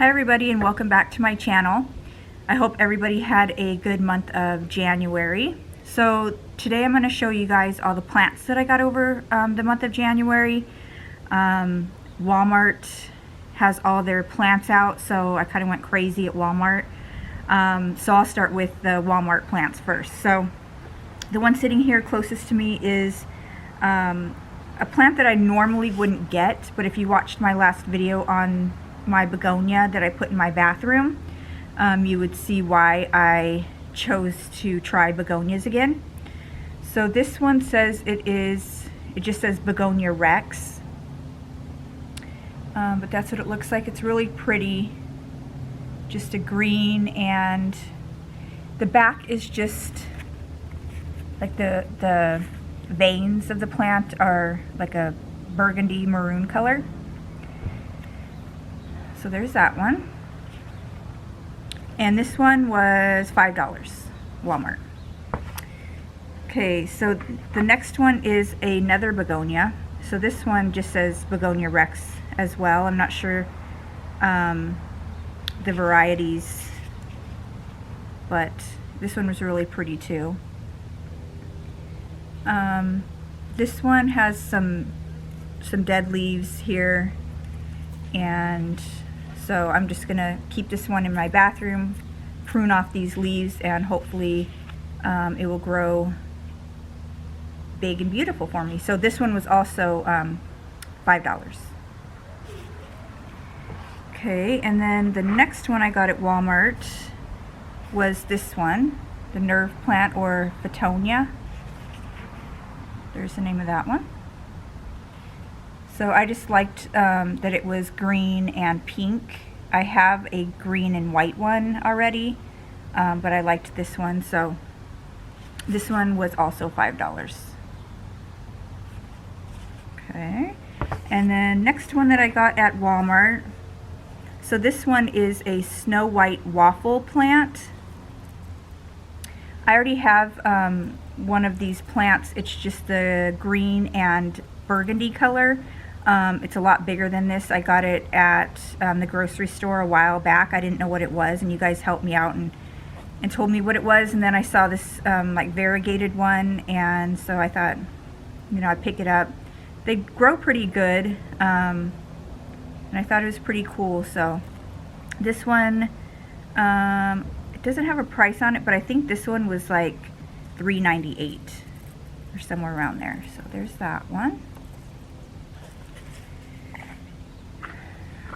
Hi everybody and welcome back to my channel. I hope everybody had a good month of January. So today I'm going to show you guys all the plants that I got over the month of January. Walmart has all their plants out, so I kind of went crazy at Walmart. So I'll start with the Walmart plants first. So the one sitting here closest to me is a plant that I normally wouldn't get, but if you watched my last video on my begonia that I put in my bathroom, you would see why I chose to try begonias again. So this one says it just says Begonia Rex, but that's what it looks like. It's really pretty, just a green, and the back is just like the veins of the plant are like a burgundy maroon color. So there's that one. And this one was $5, Walmart. Okay, so the next one is another begonia. So this one just says Begonia Rex as well. I'm not sure the varieties, but this one was really pretty too. This one has some dead leaves here, and so I'm just gonna keep this one in my bathroom, prune off these leaves, and hopefully it will grow big and beautiful for me. So this one was also $5. Okay, and then the next one I got at Walmart was this one, the nerve plant, or Fittonia. There's the name of that one. So I just liked that it was green and pink. I have a green and white one already, but I liked this one, so this one was also $5. Okay, and then next one that I got at Walmart. So this one is a Snow White waffle plant. I already have one of these plants. It's just the green and burgundy color. It's a lot bigger than this. I got it at the grocery store a while back. I didn't know what it was, and you guys helped me out and told me what it was, and then I saw this like variegated one, and so I thought, you know, I'd pick it up. They grow pretty good, and I thought it was pretty cool. So this one, it doesn't have a price on it, but I think this one was like $3.98 or somewhere around there. So there's that one.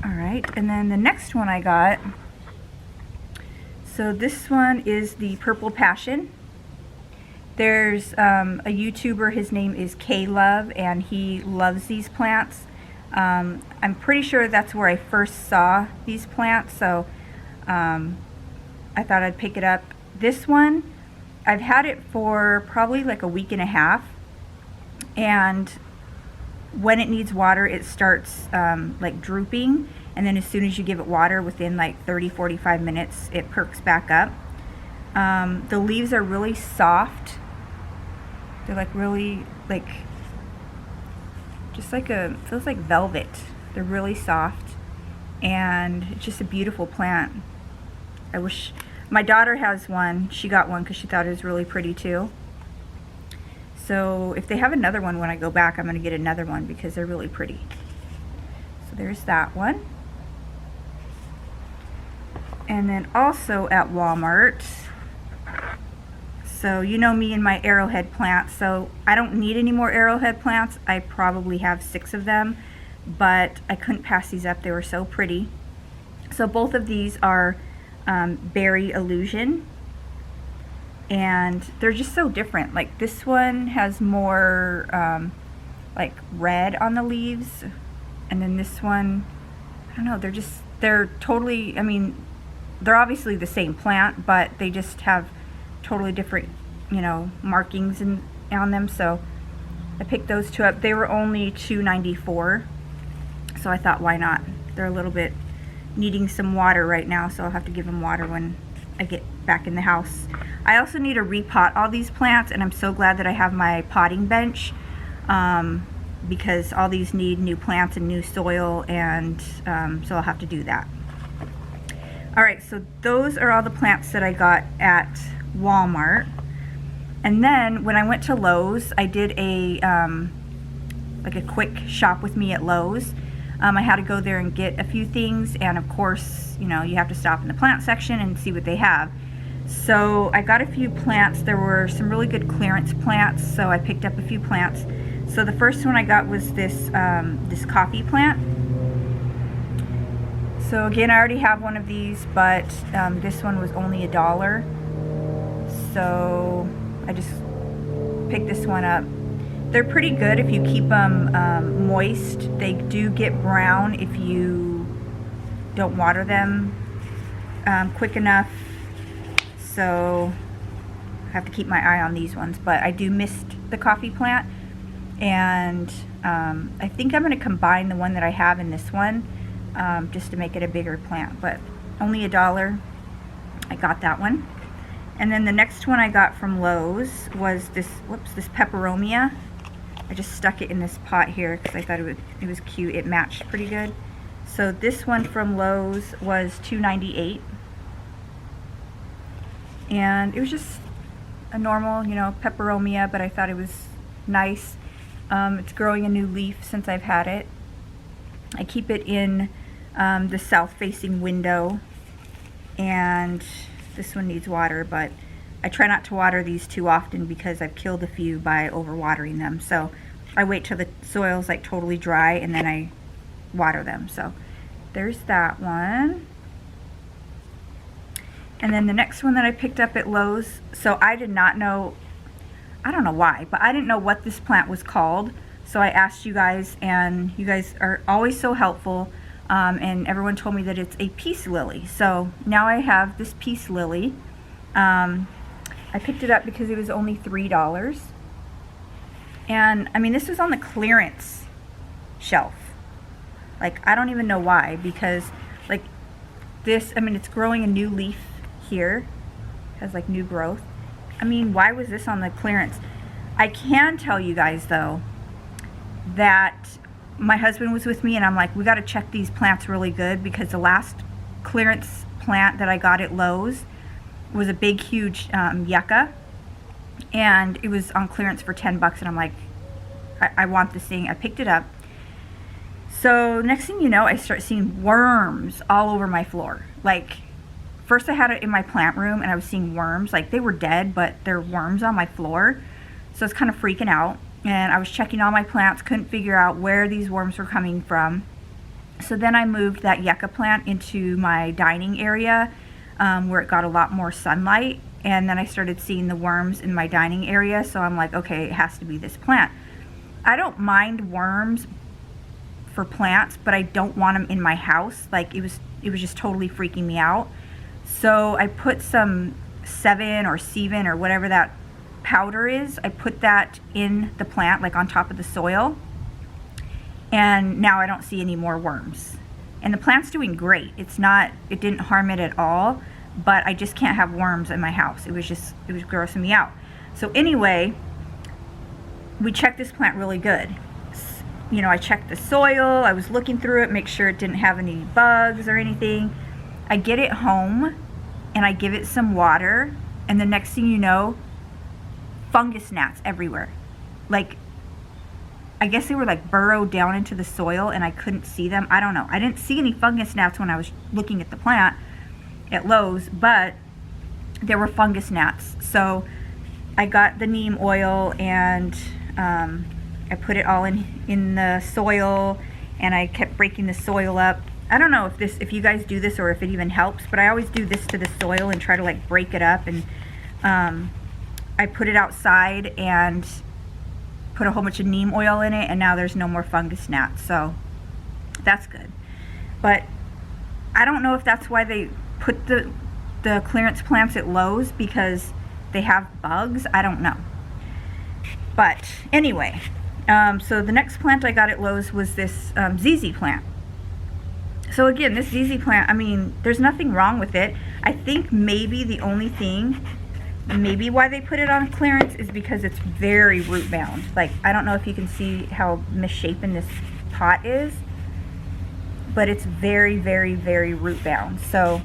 Alright, and then the next one I got, so this one is the Purple Passion. There's a YouTuber, his name is K-Love, and he loves these plants. I'm pretty sure that's where I first saw these plants, so I thought I'd pick it up. This one, I've had it for probably like a week and a half, and when it needs water, it starts like drooping, and then as soon as you give it water, within like 30-45 minutes, it perks back up. The leaves are really soft. They're like really, like, just like feels like velvet. They're really soft, and it's just a beautiful plant. I wish, my daughter has one. She got one because she thought it was really pretty too. So if they have another one when I go back, I'm going to get another one because they're really pretty. So there's that one. And then also at Walmart, so you know me and my arrowhead plants, so I don't need any more arrowhead plants. I probably have 6 of them, but I couldn't pass these up. They were so pretty. So both of these are Berry Illusion, and they're just so different. Like this one has more like red on the leaves, and then this one, I don't know, they're totally, I mean, they're obviously the same plant, but they just have totally different, you know, markings on them. So I picked those two up. They were only $2.94, so I thought, why not? They're a little bit needing some water right now, so I'll have to give them water when I get back in the house. I also need to repot all these plants, and I'm so glad that I have my potting bench, because all these need new plants and new soil, and so I'll have to do that. All right, so those are all the plants that I got at Walmart. And then when I went to Lowe's, I did a like a quick shop with me at Lowe's. I had to go there and get a few things, and of course, you know, you have to stop in the plant section and see what they have. So I got a few plants. There were some really good clearance plants, so I picked up a few plants. So the first one I got was this this coffee plant. So again, I already have one of these, but this one was only $1. So I just picked this one up. They're pretty good if you keep them moist. They do get brown if you don't water them quick enough. So I have to keep my eye on these ones. But I do miss the coffee plant. And I think I'm going to combine the one that I have in this one just to make it a bigger plant. But only $1. I got that one. And then the next one I got from Lowe's was this, this peperomia. I just stuck it in this pot here because I thought it was cute. It matched pretty good. So this one from Lowe's was $2.98. And it was just a normal, you know, peperomia, but I thought it was nice. It's growing a new leaf since I've had it. I keep it in the south-facing window, and this one needs water, but I try not to water these too often because I've killed a few by overwatering them. So I wait till the soil's like totally dry and then I water them. So there's that one. And then the next one that I picked up at Lowe's, so I did not know, I don't know why, but I didn't know what this plant was called. So I asked you guys, and you guys are always so helpful. And everyone told me that it's a peace lily. So now I have this peace lily. I picked it up because it was only $3. And I mean, this was on the clearance shelf. Like, I don't even know why, because like this, I mean, it's growing a new leaf here. It has like new growth. I mean, why was this on the clearance? I can tell you guys though that my husband was with me and I'm like, we got to check these plants really good, because the last clearance plant that I got at Lowe's was a big huge yucca, and it was on clearance for $10, and I'm like, I want this thing. I picked it up. So next thing you know, I start seeing worms all over my floor. Like, first I had it in my plant room and I was seeing worms, like they were dead, but there were worms on my floor. So I was kind of freaking out. And I was checking all my plants, couldn't figure out where these worms were coming from. So then I moved that yucca plant into my dining area where it got a lot more sunlight. And then I started seeing the worms in my dining area. So I'm like, okay, it has to be this plant. I don't mind worms for plants, but I don't want them in my house. Like, it was just totally freaking me out. So I put some Sevin or Sevin or whatever that powder is, I put that in the plant, like on top of the soil, and now I don't see any more worms. And the plant's doing great. It didn't harm it at all, but I just can't have worms in my house. It was grossing me out. So anyway, we checked this plant really good. You know, I checked the soil, I was looking through it, make sure it didn't have any bugs or anything. I get it home and I give it some water, and the next thing you know, fungus gnats everywhere. Like, I guess they were like burrowed down into the soil and I couldn't see them. I don't know. I didn't see any fungus gnats when I was looking at the plant at Lowe's, but there were fungus gnats. So I got the neem oil and I put it all in the soil, and I kept breaking the soil up. I don't know if you guys do this or if it even helps, but I always do this to the soil and try to like break it up. And I put it outside and put a whole bunch of neem oil in it, and now there's no more fungus gnats, so that's good. But I don't know if that's why they put the clearance plants at Lowe's, because they have bugs. I don't know. But anyway, so the next plant I got at Lowe's was this ZZ plant. So again, this ZZ plant, I mean, there's nothing wrong with it. I think maybe the only thing, maybe why they put it on clearance, is because it's very root bound. Like, I don't know if you can see how misshapen this pot is, but it's very, very, very root bound. So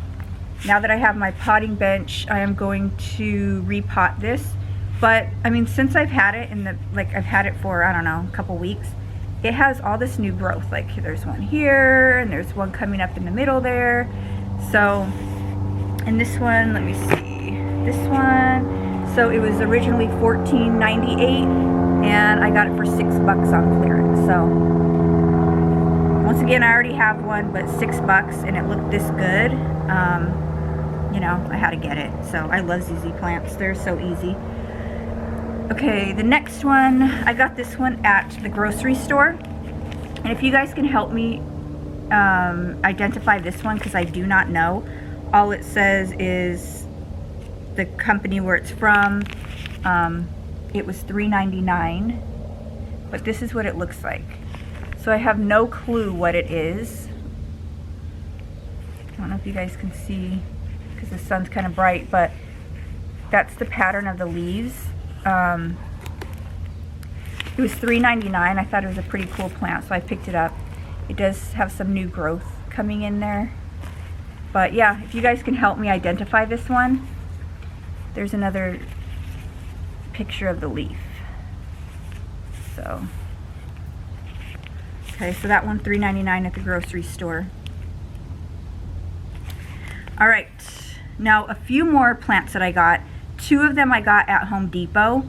now that I have my potting bench, I am going to repot this. But I mean, since I've had it I've had it for, I don't know, a couple weeks, it has all this new growth. Like there's one here and there's one coming up in the middle there. So, and this one, let me see, this one, so it was originally $14.98 and I got it for $6 on clearance. So once again, I already have one, but $6 and it looked this good. You know, I had to get it. So I love ZZ plants, they're so easy. Okay, the next one, I got this one at the grocery store. And if you guys can help me identify this one, because I do not know. All it says is the company where it's from. It was $3.99, but this is what it looks like. So I have no clue what it is. I don't know if you guys can see because the sun's kind of bright, but that's the pattern of the leaves. It was $3.99. I thought it was a pretty cool plant, so I picked it up. It does have some new growth coming in there. But yeah, if you guys can help me identify this one. There's another picture of the leaf. So, okay, so that one $3.99 at the grocery store. All right, now a few more plants that I got. Two of them I got at Home Depot.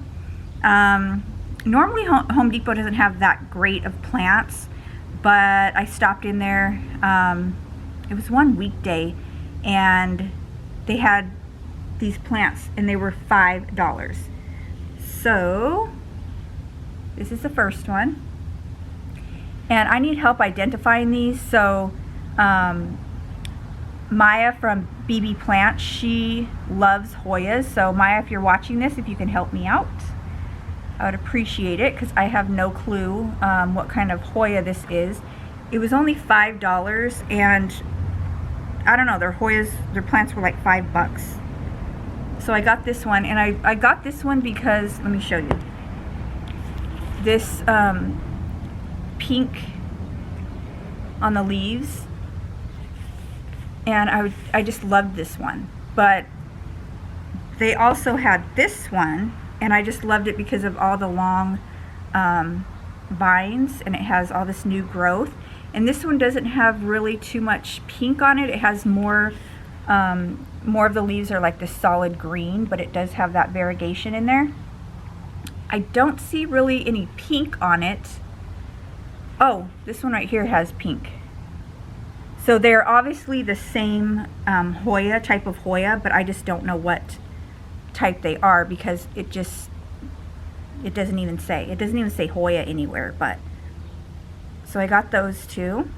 Normally Home Depot doesn't have that great of plants, but I stopped in there. It was one weekday and they had these plants and they were $5. So this is the first one. And I need help identifying these, so Maya from BB Plants, she loves Hoyas. So Maya, if you're watching this, if you can help me out, I would appreciate it because I have no clue what kind of Hoya this is. It was only $5 and I don't know, their Hoyas, their plants were like $5. So I got this one, and I got this one because, let me show you. This pink on the leaves, and I just loved this one. But they also had this one, and I just loved it because of all the long vines, and it has all this new growth. And this one doesn't have really too much pink on it. It has more of the leaves are like this solid green, but it does have that variegation in there. I don't see really any pink on it. Oh, this one right here has pink. So they're obviously the same Hoya, type of Hoya, but I just don't know what type they are because it doesn't even say. It doesn't even say Hoya anywhere, but. So I got those two.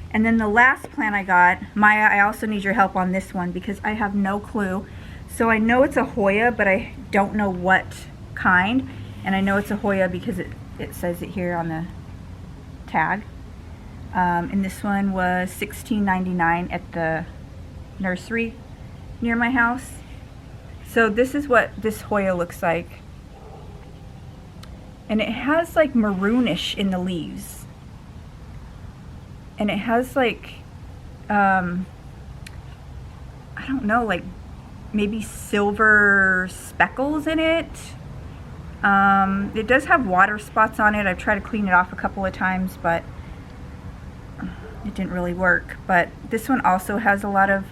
And then the last plant I got, Maya, I also need your help on this one because I have no clue. So I know it's a Hoya, but I don't know what kind. And I know it's a Hoya because it says it here on the tag. And this one was $16.99 at the nursery near my house. So this is what this Hoya looks like. And it has like maroonish in the leaves. And it has like, I don't know, like maybe silver speckles in it. It does have water spots on it. I've tried to clean it off a couple of times, but it didn't really work. But this one also has a lot of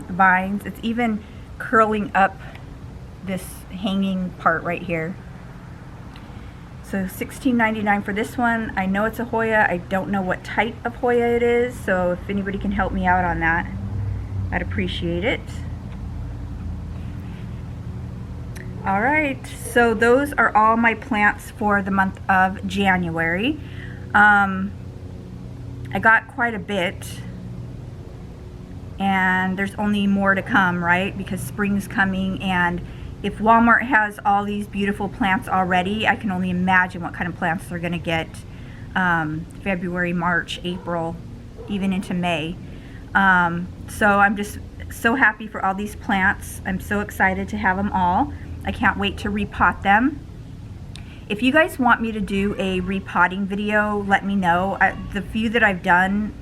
vines. It's even curling up this hanging part right here. So $16.99 for this one. I know it's a Hoya. I don't know what type of Hoya it is, so if anybody can help me out on that, I'd appreciate it. All right, so those are all my plants for the month of January. I got quite a bit, and there's only more to come, right? Because spring's coming, and if Walmart has all these beautiful plants already, I can only imagine what kind of plants they're going to get February, March, April, even into May. So I'm just so happy for all these plants. I'm so excited to have them all. I can't wait to repot them. If you guys want me to do a repotting video, let me know. The few that I've done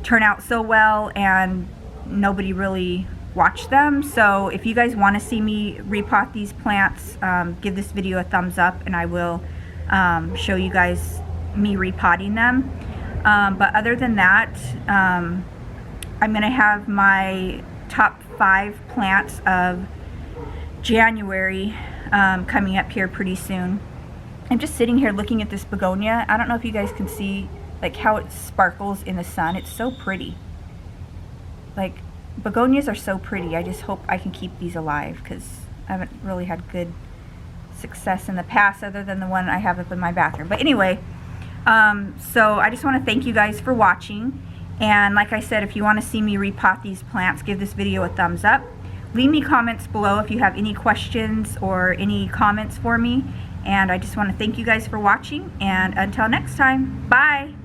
turn out so well and nobody really watched them. So if you guys want to see me repot these plants, give this video a thumbs up and I will show you guys me repotting them. But other than that, I'm going to have my top 5 plants of January coming up here pretty soon. I'm just sitting here looking at this begonia. I don't know if you guys can see like how it sparkles in the sun. It's so pretty. Like, begonias are so pretty. I just hope I can keep these alive because I haven't really had good success in the past other than the one I have up in my bathroom. But anyway, so I just want to thank you guys for watching. And like I said, if you want to see me repot these plants, give this video a thumbs up. Leave me comments below if you have any questions or any comments for me. And I just want to thank you guys for watching. And until next time, bye!